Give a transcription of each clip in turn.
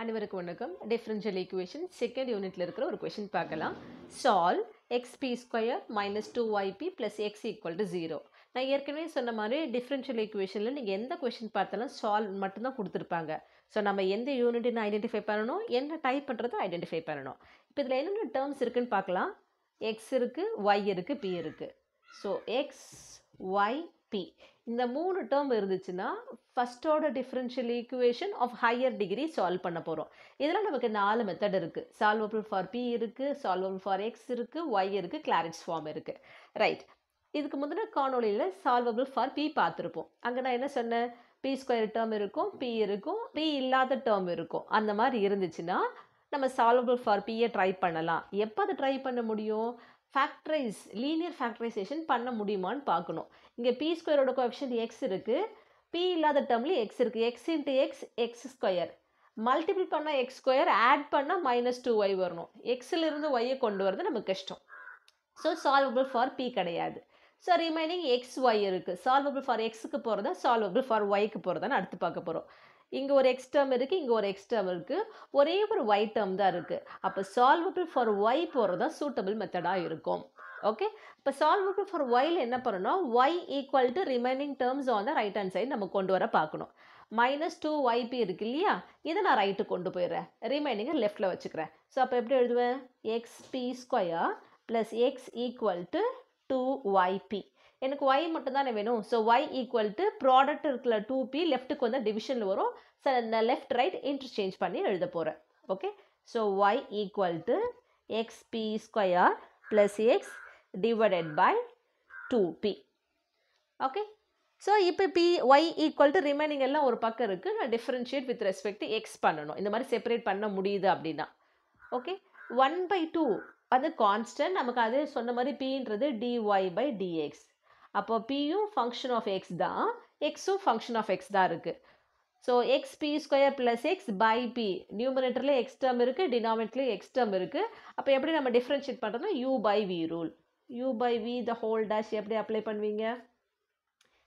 அனைவருக்கும் வணக்கம். Differential equation second யூனிட்ல இருக்கிற ஒரு கொஸ்டின் பார்க்கலாம். Solve xp square minus 2yp plus X equal to 0. நான் ஏற்கனவே சொன்ன மாதிரி டிஃபரன்ஷியல் ஈக்குவேஷனில் நீங்கள் எந்த கொஸ்டின் பார்த்தாலும் சால்வ் மட்டும்தான் கொடுத்துருப்பாங்க. ஸோ நம்ம எந்த யூனிட்னு ஐடென்டிஃபை பண்ணணும், என்ன டைப் பண்ணுறதை ஐடென்டிஃபை பண்ணணும். இப்போ இதில் என்னென்ன டேர்ம்ஸ் இருக்குன்னு பார்க்கலாம். எக்ஸ் இருக்குது, ஒய் இருக்குது, பி இருக்குது. ஸோ எக்ஸ் ஒய் பி இந்த மூணு டேர்ம் இருந்துச்சுன்னா first order differential equation of higher degree solve பண்ண போகிறோம். இதில் நமக்கு 4 மெத்தட் இருக்குது. சால்வபிள் ஃபார் பி இருக்குது, சால்வபிள் ஃபார் எக்ஸ் இருக்குது, ஒய் இருக்குது, கிளாரிட்ஸ் ஃபார்ம் இருக்குது. ரைட், இதுக்கு முந்தின காணொலியில் சால்வபிள் ஃபார் பி பார்த்துருப்போம். அங்கே நான் என்ன சொன்னேன், பி ஸ்கொயர் டேர்ம் இருக்கும், பி இருக்கும், பி இல்லாத டேர்ம் இருக்கும். அந்த மாதிரி இருந்துச்சுன்னா நம்ம சால்வபிள் ஃபார் பியை ட்ரை பண்ணலாம். எப்போ அதை ட்ரை பண்ண முடியும், ஃபேக்டரைஸ் லீனியர் ஃபேக்டரைசேஷன் பண்ண முடியுமான்னு பார்க்கணும். இங்கே பி ஸ்கொயரோட கோஎஃபிஷியன்ட் எக்ஸ் இருக்குது, பி இல்லாத டேர்ம்லேயும் எக்ஸ் இருக்குது. X into X X square, multiple பண்ணால் எக்ஸ் ஸ்கொயர், ஆட் பண்ணால் -2y வரணும். எக்ஸிலிருந்து ஒய்யை கொண்டு வரது நமக்கு கஷ்டம். ஸோ சால்வபிள் ஃபார் பி கிடையாது. ஸோ ரிமைனிங் எக்ஸ் ஒய் இருக்குது. சால்வபிள் ஃபார் எக்ஸுக்கு போகிறதா, சால்வபிள் ஃபார் ஒய்க்கு போகிறதான்னு அடுத்து பார்க்க போகிறோம். இங்கே ஒரு எக்ஸ் டேர்ம் இருக்குது, இங்கே ஒரு எக்ஸ் டேர்ம் இருக்குது, ஒரே ஒரு ஒய் டேர்ம் தான் இருக்குது. அப்போ சால்வபிள் ஃபார் ஒய் போகிறது தான் சூட்டபிள் மெத்தடாக இருக்கும். ஓகே, இப்போ சால்வபிள் ஃபார் ஒயில் என்ன பண்ணணும், y equal to remaining terms on the right hand side நம்ம கொண்டு வர பார்க்கணும். -2yp இருக்கு இல்லையா, இதை நான் ரைட்டு கொண்டு போயிடுறேன், ரிமைனிங்கை லெஃப்டில் வச்சுக்கிறேன். ஸோ அப்போ எப்படி எழுதுவேன், xp square plus X equal to 2yp. எனக்கு y மட்டும் தானே வேணும். So y equal to product இருக்கிற 2p லெஃப்ட்டுக்கு வந்து டிவிஷனில் வரும். ஸோ நான் லெஃப்ட் ரைட் இன்டர்சேஞ்ச் பண்ணி எழுத போகிறேன். Okay, so y equal to xp square plus X divided by 2p. Okay, so இப்போ P Y equal to remaining எல்லாம் ஒரு பக்கம் இருக்குது. நான் differentiate with respect to X பண்ணணும். இந்த மாதிரி செப்பரேட் பண்ண முடியுது அப்படின்னா. ஓகே, 1/2 அது கான்ஸ்டன்ட். நமக்கு அது சொன்ன மாதிரி பின்றது dy பை dx. அப்போ பியும் ஃபங்க்ஷன் ஆஃப் எக்ஸ் தான், எக்ஸும் ஃபங்க்ஷன் ஆஃப் எக்ஸ் தான் இருக்குது. So X P square plus X by P, நியூமரேட்டரில் எக்ஸ் டேர்ம் இருக்குது, டினாமினேட்டரில் எக்ஸ் டேர்ம் இருக்குது. அப்போ எப்படி நம்ம டிஃப்ரென்ஷியேட் பண்ணுறோம்னா u by v rule. u by v the whole dash எப்படி அப்ளை பண்ணுவீங்க,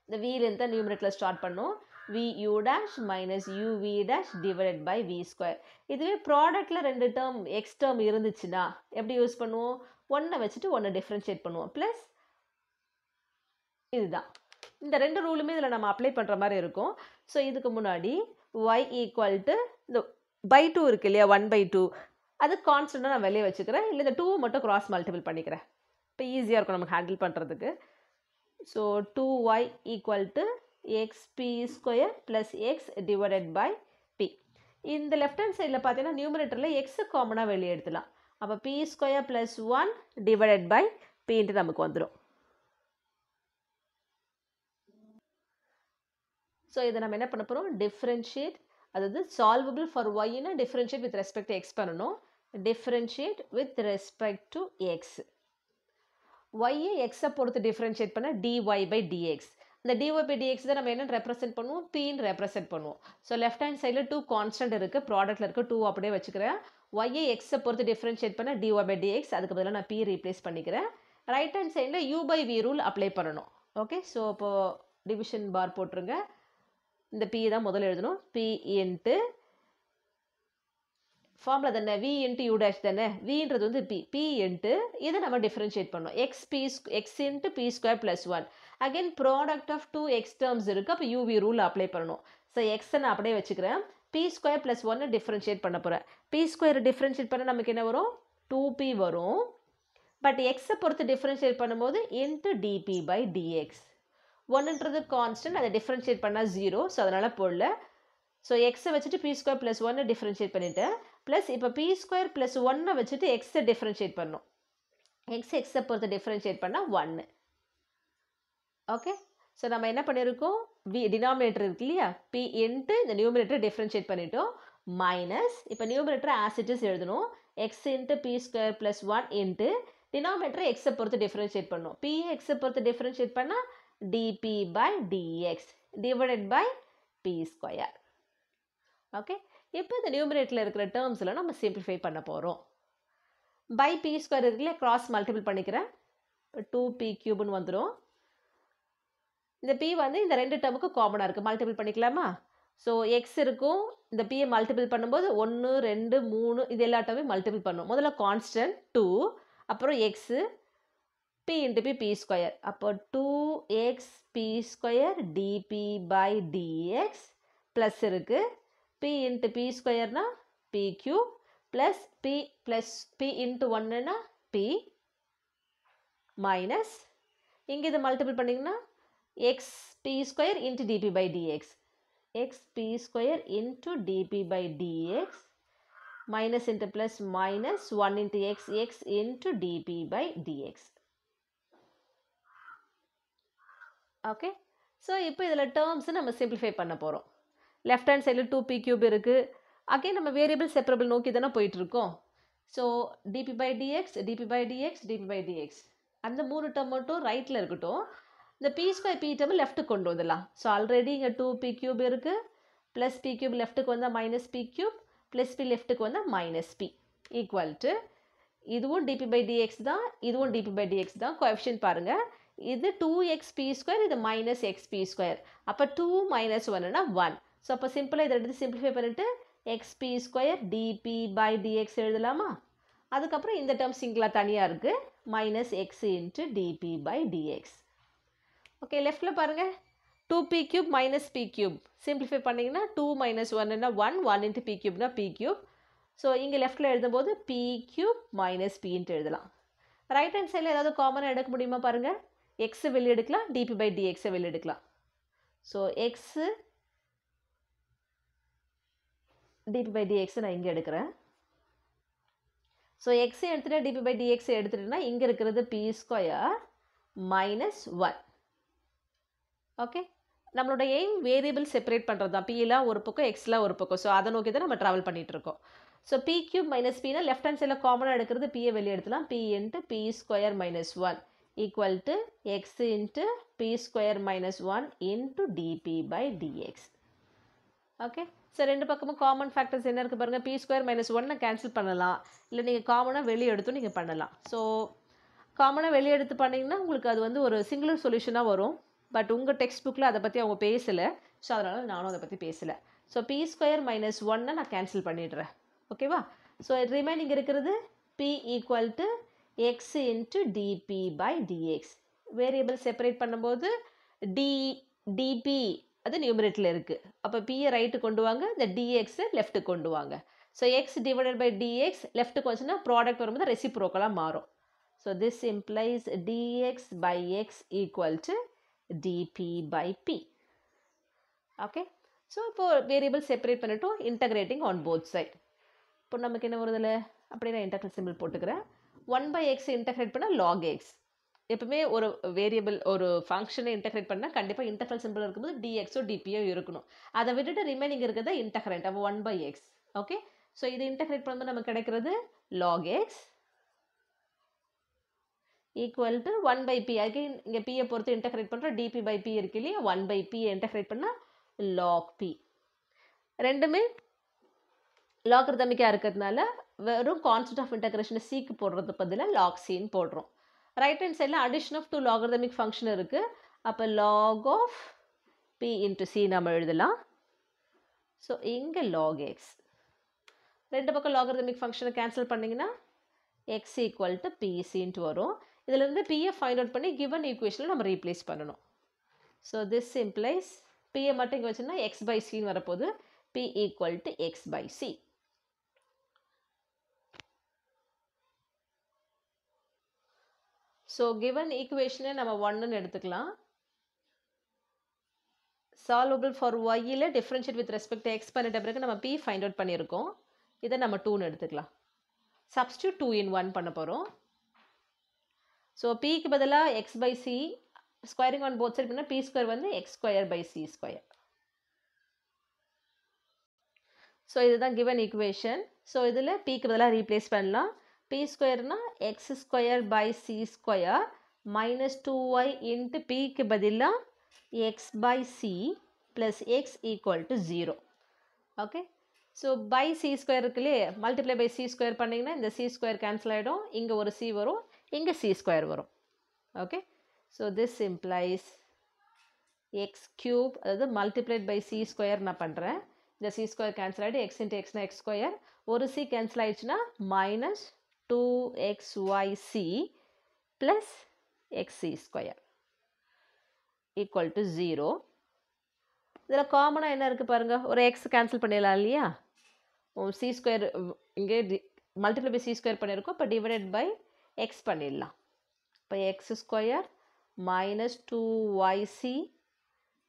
இந்த வீலேருந்து நியூமரேட்டரில் ஸ்டார்ட் பண்ணோம். vu dash minus uv dash divided by v square. இதுவே ப்ராடக்டில் 2 டேர்ம் எக்ஸ் டேர்ம் இருந்துச்சுன்னா எப்படி யூஸ் பண்ணுவோம், 1 வச்சுட்டு 1 டிஃப்ரென்ஷியேட் பண்ணுவோம். ப்ளஸ் இதுதான் இந்த 2 ரூலுமே இதில் நம்ம அப்ளை பண்ணுற மாதிரி இருக்கும். ஸோ இதுக்கு முன்னாடி y ஈக்குவல் டு இந்த பை 2 இருக்கு இல்லையா, 1/2 அது கான்ஸ்டண்ட்டாக நான் வெளியே வச்சுக்கிறேன். இல்லை இந்த 2 மட்டும் கிராஸ் மல்டிபிள் பண்ணிக்கிறேன். இப்போ ஈஸியாக இருக்கும் நமக்கு ஹேண்டில் பண்ணுறதுக்கு. So 2y equal to xp square plus X divided by p. இந்த லெஃப்ட் ஹேண்ட் சைடில் பார்த்தீங்கன்னா நியூமரேட்டரில் எக்ஸு காமனாக வெளியே எடுத்துலாம். அப்போ p square plus 1 divided by பின்ட்டு நமக்கு வந்துடும். ஸோ இதை நம்ம என்ன பண்ண போகிறோம், டிஃப்ரென்ஷியேட், அதாவது சால்வபிள் ஃபார் ஒய்னா differentiate with respect to X பண்ணணும். Differentiate with respect to X. ஒய்யை எக்ஸை பொறுத்து டிஃப்ரென்ஷியேட் பண்ண dy பை dx. இந்த dy பை dx தான் நம்ம என்ன ரெப்ரசென்ட் பண்ணுவோம், பின்னு ரெப்ரசென்ட் பண்ணுவோம். ஸோ லெஃப்ட் ஹேண்ட் சைடில் 2 கான்ஸ்டன்ட் இருக்குது, ப்ராடக்ட்டில் இருக்குது, 2 அப்படியே வச்சுக்கிறேன். ஒய்யை எக்ஸை பொறுத்து டிஃப்ரென்ஷியேட் பண்ண dy பை dx, அதுக்கு பதிலாக நான் p ரீப்ளேஸ் பண்ணிக்கிறேன். ரைட் ஹேண்ட் சைடில் u by v rule apply பண்ணணும். ஓகே, ஸோ இப்போது டிவிஷன் பார் போட்டுருங்க. இந்த p தான் முதல்ல எழுதணும். p இன்ட்டு ஃபார்முலா தானே, v இன்ட்டு u டேஷ் தானே, vன்றது வந்து p இன்ட்டு இதை நம்ம டிஃப்ரென்ஷியேட் பண்ணோம். X into B square plus 1. Again product of 2 x terms இருக்குது. அப்போ uv ரூல் அப்ளை பண்ணணும். ஸோ எக்ஸை நான் அப்படியே வச்சுக்கிறேன். பி ஸ்கொயர் ப்ளஸ் 1 டிஃப்ரென்ஷியேட் பண்ண போகிறேன். பி ஸ்கொயர் டிஃப்ரென்ஷியேட் பண்ண நமக்கு என்ன வரும், 2p வரும். பட் எக்ஸை பொறுத்து டிஃப்ரென்ஷியேட் பண்ணும்போது இன்ட்டு dp பை dx. 1ன்றது கான்ஸ்டன்ட், அதை டிஃப்ரென்ஷியேட் பண்ணால் 0. ஸோ அதனால் போடல. ஸோ எக்ஸை வச்சுட்டு பி ஸ்கொயர் ப்ளஸ் 1 டிஃப்ரென்ஷியேட் பண்ணிவிட்டேன். ப்ளஸ் இப்போ பி ஸ்கொயர் ப்ளஸ் 1 வச்சுட்டு எக்ஸை டிஃப்ரென்ஷியேட் பண்ணணும். எக்ஸை பொறுத்து டிஃப்ரென்ஷியேட் பண்ணால் 1. ஓகே, ஸோ நம்ம என்ன பண்ணியிருக்கோம், டினாமினேட்டர் இருக்கு இல்லையா, பி இன்ட்டு இந்த நியூமினேட்டர் டிஃப்ரென்ஷியேட் பண்ணிட்டோம். மைனஸ் இப்போ நியூமினேட்டர் ஆசிட்டிஸ் எழுதணும். X into B square plus 1 into denominator எக்ஸை பொறுத்து டிஃப்ரென்ஷியேட் பண்ணணும். பி எக்ஸை பொறுத்து டிஃப்ரென்ஷியேட் பண்ணால் dp by dx divided by p square. Okay, இப்போ இந்த நியூமரேட்டரில் இருக்கிற டேர்ம்ஸில் நம்ம சிம்பிளிஃபை பண்ண போகிறோம். பை p ஸ்கொயர் இருக்குல்ல, கிராஸ் மல்டிபிள் பண்ணிக்கிறேன். 2p கியூப்னு வந்துடும். இந்த p வந்து இந்த 2 டேர்முக்கு காமனாக இருக்குது, மல்டிபிள் பண்ணிக்கலாமா. ஸோ எக்ஸ் இருக்கும், இந்த பியை மல்டிபிள் பண்ணும்போது 1 2 3 இது எல்லாத்தையுமே மல்டிபிள் பண்ணும். முதல்ல கான்ஸ்டன்ட் 2, அப்புறம் X p into B square. அப்போ 2x p square dp by dx plus இருக்குது p இன்ட்டு பி ஸ்கொயர்னா p cube plus p into 1னா p மைனஸ் இங்கே இதை மல்டிபிள் பண்ணிங்கன்னா x p square into dp by dx x p square into dp by dx minus into plus minus 1 into x into dp by dx. Okay. So, இப்போ இதில் terms நம்ம simplify பண்ண போகிறோம். left hand side 2p cube இருக்கு. again நம்ம variable separable நோக்கி தானே போயிட்டு இருக்கோம். So, dp by dx, dp by dx, dp by dx. அந்த மூணு term மட்டும் rightல இருக்கட்டும். இந்த p square p term left கொண்டு வந்துடலாம். ஸோ ஆல்ரெடி இங்கே 2p cube இருக்குது, ப்ளஸ் p cube லெஃப்ட்டுக்கு வந்தால் minus p cube, plus p லெஃப்ட்டுக்கு வந்தால் மைனஸ் p ஈக்குவல் டு இதுவும் dp by dx தான், இதுவும் dp by dx தான். கோஎஃபிஷியன்ட் பாருங்கள், இது 2xp ஸ்கொயர், இது மைனஸ் xp ஸ்கொயர். அப்போ 2 மைனஸ் 1னா 1. ஸோ அப்போ சிம்பிளாக இதை எடுத்து சிம்பிளிஃபை பண்ணிவிட்டு xp square dp by dx எழுதலாமா? அதுக்கப்புறம் இந்த டேர்ம் சிங்கிளாக தனியாக இருக்குது, minus x into dp by dx. Okay, லெஃப்டில் பாருங்கள் 2p cube minus p cube simplify பண்ணிங்கன்னா 2 minus 1னா 1, 1 into p cubeனா p cube. So இங்கே லெஃப்டில் எழுதும்போது p cube minus p into எழுதலாம். ரைட் ஹேண்ட் சைடில் ஏதாவது காமனாக எடுக்க முடியுமா பாருங்கள்? எக்ஸை வெளியே எடுக்கலாம், dp by dxஐ வெளியே எடுக்கலாம். So x dp by dx நான் இங்கே எடுக்கிறேன். ஸோ எக்ஸை எடுத்துகிட்டு dp by dxஐ எடுத்துகிட்டுனா இங்கே இருக்கிறது p ஸ்கொயர் மைனஸ் 1. ஓகே, நம்மளோட எய்ம் வேரியபிள் செப்பரேட் பண்ணுறது தான். பிலாம் ஒரு பக்கம், எக்ஸ்லாம் ஒரு பக்கம். ஸோ அதை நோக்கி தான் நம்ம ட்ராவல் பண்ணிகிட்டு இருக்கோம். ஸோ பி கியூப் மைனஸ் பினா லெஃப்ட் ஹேண்ட் சைடில் காமனாக எடுக்கிறது பியை வெளியே எடுத்துலாம். P into B square minus 1 equal to X into B square minus 1 into DP by DX. Okay, so ரெண்டு பக்கமும் காமன் ஃபேக்டர்ஸ் என்ன இருக்குது பாருங்கள். பி ஸ்கொயர் மைனஸ் 1 கேன்சல் பண்ணலாம், இல்லை நீங்கள் காமனாக வெளியே எடுத்தும் நீங்கள் பண்ணலாம். ஸோ காமனாக வெளியே எடுத்து பண்ணிங்கன்னா உங்களுக்கு அது வந்து ஒரு சிங்குலர் சொல்யூஷனாக வரும். பட் உங்கள் டெக்ஸ்ட் புக்கில் அதை பற்றி அவங்க பேசலை, ஸோ அதனால் நானும் அதை பற்றி பேசலை. ஸோ பி ஸ்கொயர் மைனஸ் 1 நான் கேன்சல் பண்ணிடுறேன். ஓகேவா? ஸோ ரிமைனிங் இருக்கிறது p equal to X into DP by dx. Variable separate பண்ணும்போது டிபி அது நியூமரேட்டில் இருக்குது. அப்போ பியை ரைட்டு கொண்டு வாங்க, இந்த டிஎக்ஸை லெஃப்ட்டுக்கு கொண்டு வாங்க. So X divided by DX லெஃப்ட்டுக்கு வந்துச்சுன்னா ப்ராடக்ட் வரும்போது ரெசிப்ரோக்கலாக மாறும். So this implies DX by X equal to dp by p. Okay, so இப்போது வேரியபிள் செப்பரேட் பண்ணிட்டோம், இன்டகிரேட்டிங் ஆன் போத் சைட். இப்போ நமக்கு என்ன வருதில்ல, அப்படியே நான் இன்டகிரல் சிம்பிள் போட்டுக்கிறேன். 1/x இன்டகிரேட் பண்ணால் log x. எப்பவுமே ஒரு வேரியபிள் ஒரு ஃபங்க்ஷனை இன்டகிரேட் பண்ணால் கண்டிப்பாக இன்டகிரல் சிம்பிள் இருக்கும்போது dxஓ dpஓ இருக்கணும். அதை விட்டுட்டு ரிமைனிங் இருக்கிறத இன்டகிரேட், அப்போ 1/x. ஓகே, ஸோ இது இன்டகிரேட் பண்ணும்போது நமக்கு கிடைக்கிறது log x equal to 1/p. Again இங்கே பியை பொறுத்து இன்டகிரேட் பண்ணுறோம், டிபி பை பி இருக்கு இல்லையா, 1/p இன்டகிரேட் பண்ணால் log p. ரெண்டுமே லாகர்தமிக்காக இருக்கிறதுனால வெறும் கான்ஸ்டன்ட் ஆஃப் இன்டகிரேஷனை சிக்கு போடுறது பதிலாக log cன்னு போடுறோம். ரைட் ஹேண்ட் சைடில் அடிஷன் ஆஃப் 2 லாகர்தமிக் ஃபங்க்ஷன் இருக்குது. அப்போ log of p into c நம்ம எழுதலாம். ஸோ இங்கே log x. ரெண்டு பக்கம் லாகர்தமிக் ஃபங்க்ஷனை கேன்சல் பண்ணிங்கன்னா x ஈக்குவல் டு பிசின்ட்டு வரும். இதிலிருந்து பியை ஃபைண்ட் அவுட் பண்ணி கிவன் ஈக்குவேஷனில் நம்ம ரீப்ளேஸ் பண்ணணும். ஸோ திஸ் இம்ப்ளைஸ் பியை மட்டும் இங்கே வச்சுன்னா எக்ஸ் பை சின்னு வரப்போது, P equal to X by C. So given ஈக்குவேஷனை நம்ம 1ன்னு எடுத்துக்கலாம். சால்வபிள் ஃபார் ஒய்யில் டிஃப்ரென்ஷியேட் வித் ரெஸ்பெக்ட் எக்ஸ் பண்ணிட்ட பிறகு நம்ம பி ஃபைண்ட் அவுட் பண்ணியிருக்கோம். இதை நம்ம 2ன்னு எடுத்துக்கலாம். சப்ஸ்டியூட் 2 in 1 பண்ண போகிறோம். ஸோ பிக்கு பதிலாக X by C squaring on both side பண்ணால் பி ஸ்கொயர் வந்து X square by C square. So இதுதான் கிவன் ஈக்குவேஷன். ஸோ இதில் பிக்கு பதிலாக ரீப்ளேஸ் பண்ணலாம். பி ஸ்கொயர்னா X square by C square minus 2y into பிக்கு பதிலாக X by C plus X equal to 0. Okay, so by C square இருக்குல்லையே, multiply by C square பண்ணிங்கன்னா இந்த சி ஸ்கொயர் கேன்சல் ஆகிடும், இங்கே ஒரு சி வரும், இங்கே சி ஸ்கொயர் வரும். Okay, so this implies X cube அதாவது மல்டிப்ளைட் பை சி ஸ்கொயர் நான் பண்ணுறேன். இந்த சி ஸ்கொயர் கேன்சல் ஆகிட்டு எக்ஸ் இன்ட்டு எக்ஸ்னா எக்ஸ் ஸ்கொயர், ஒரு சி கேன்சல் ஆயிடுச்சுன்னா minus 2xyc plus XE square equal to 0. இதில் காமனாக என்ன இருக்குது பாருங்கள், ஒரு எக்ஸ் கேன்சல் பண்ணிடலாம் இல்லையா. சி ஸ்கொயர் இங்கே மல்டிப்ளை பை சி ஸ்கொயர் பண்ணியிருக்கோம், இப்போ டிவைடட் பை எக்ஸ் பண்ணிடலாம். இப்போ X square minus 2yc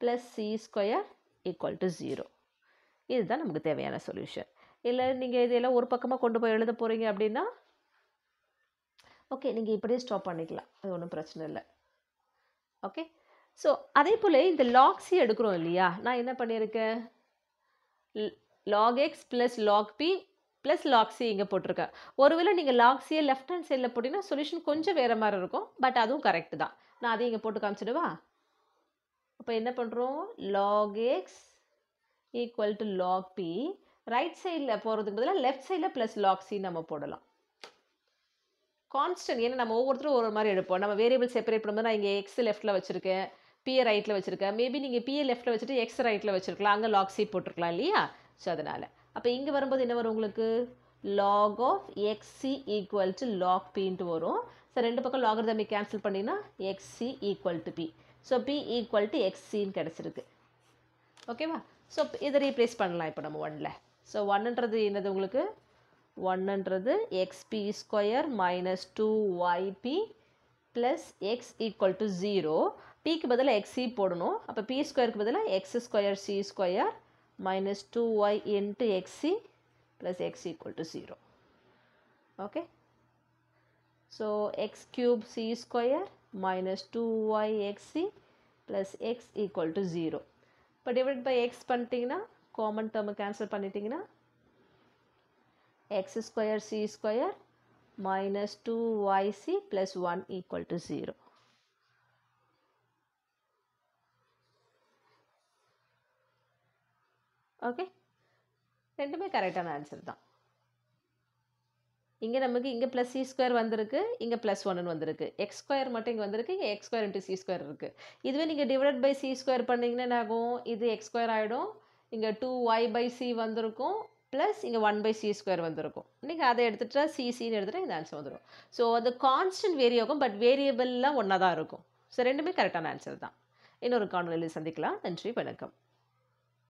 plus C square equal to 0. இதுதான் நமக்கு தேவையான சொல்யூஷன். இல்லை நீங்கள் இதெல்லாம் ஒரு பக்கமாக கொண்டு போய் எழுத போகிறீங்க அப்படின்னா ஓகே, நீங்கள் இப்படியே ஸ்டாப் பண்ணிக்கலாம், அது ஒன்றும் பிரச்சனை இல்லை. ஓகே, ஸோ அதே போல் இந்த log c எடுக்கிறோம் இல்லையா, நான் என்ன பண்ணியிருக்கேன், log x plus log p plus log c இங்கே போட்டிருக்கேன். ஒருவேளை நீங்கள் log c லெஃப்ட் ஹேண்ட் சைடில் போட்டிங்கன்னா சொல்யூஷன் கொஞ்சம் வேறு மாதிரி இருக்கும், பட் அதுவும் கரெக்டு தான். நான் அதையும் இங்கே போட்டு காமிச்சிடுவா. அப்போ என்ன பண்ணுறோம், log x equal to log p, right சைடில் போகிறதுக்கு பதிலாக லெஃப்ட் சைடில் ப்ளஸ் log c நம்ம போடலாம். கான்ஸ்டன்ட், ஏன்னா நம்ம ஒவ்வொருத்தரும் ஒரு மாதிரி எடுப்போம். நம்ம வேரியபிள் செப்பரேட் பண்ணும்போது நான் இங்கே எக்ஸ் லெஃப்ட்டில் வச்சுருக்கேன், பிஏ ரைட்டில் வச்சுருக்கேன். மேபி நீங்கள் பிஏ லெஃப்ட்டில் வச்சுட்டு எக்ஸ் ரைட்டில் வச்சுருக்கலாம், அங்கே log c போட்டிருக்கலாம் இல்லையா. ஸோ அதனால் அப்போ இங்கே வரும்போது என்ன வரும் உங்களுக்கு, log of xc equal to log pன்ட்டு வரும். ஸோ ரெண்டு பக்கம் லாகரிதமிக் கேன்சல் பண்ணிங்கன்னா xc equal to p. So p equal to xcன்னு கிடச்சிருக்கு. ஓகேவா. ஸோ இதை ரீப்ளேஸ் பண்ணலாம் இப்போ நம்ம 1ல். ஸோ 1ன்றது என்னது உங்களுக்கு, 1ன்றது xp square minus 2yp plus X equal to 0. பிக்கு பதிலாக xc போடணும், அப்போ p ஸ்கொயருக்கு பதிலாக X square C square minus 2y into xc plus X equal to 0. Okay, so X cube C square minus 2y xc plus X equal to 0. இப்போ divide by X பண்ணிட்டீங்கன்னா common டேர்மை cancel பண்ணிட்டீங்கன்னா x square C square minus 2yc plus 1 equal to 0. Okay, ரெண்டுமே கரெக்டான answer தான். இங்கே நமக்கு இங்கே ப்ளஸ் சி ஸ்கொயர் வந்திருக்கு, இங்கே ப்ளஸ் 1ன்னு வந்திருக்கு. எக்ஸ் ஸ்கொயர் மட்டும் இங்கே வந்திருக்கு, இங்கே X square into C square இருக்குது. இதுவே நீங்கள் டிவைட் பை சி ஸ்கொயர் பண்ணிங்கன்னா என்ன ஆகும், இது எக்ஸ் ஸ்கொயர் ஆகிடும், இங்கே 2y பை சி வந்திருக்கும், ப்ளஸ் இங்கே 1 பை சி ஸ்கொயர் வந்திருக்கும். நீங்கள் அதை எடுத்துகிட்டா சிசின்னு எடுத்துகிட்டா இந்த ஆன்சர் வந்துடும். ஸோ அது கான்ஸ்டன்ட் வேரி ஆகும், பட் வேரியபிள்லாம் ஒன்றா தான் இருக்கும். ஸோ ரெண்டுமே கரெக்டான ஆன்சர் தான். இன்னொரு காணொலியில் சந்திக்கலாம். நன்றி, வணக்கம்.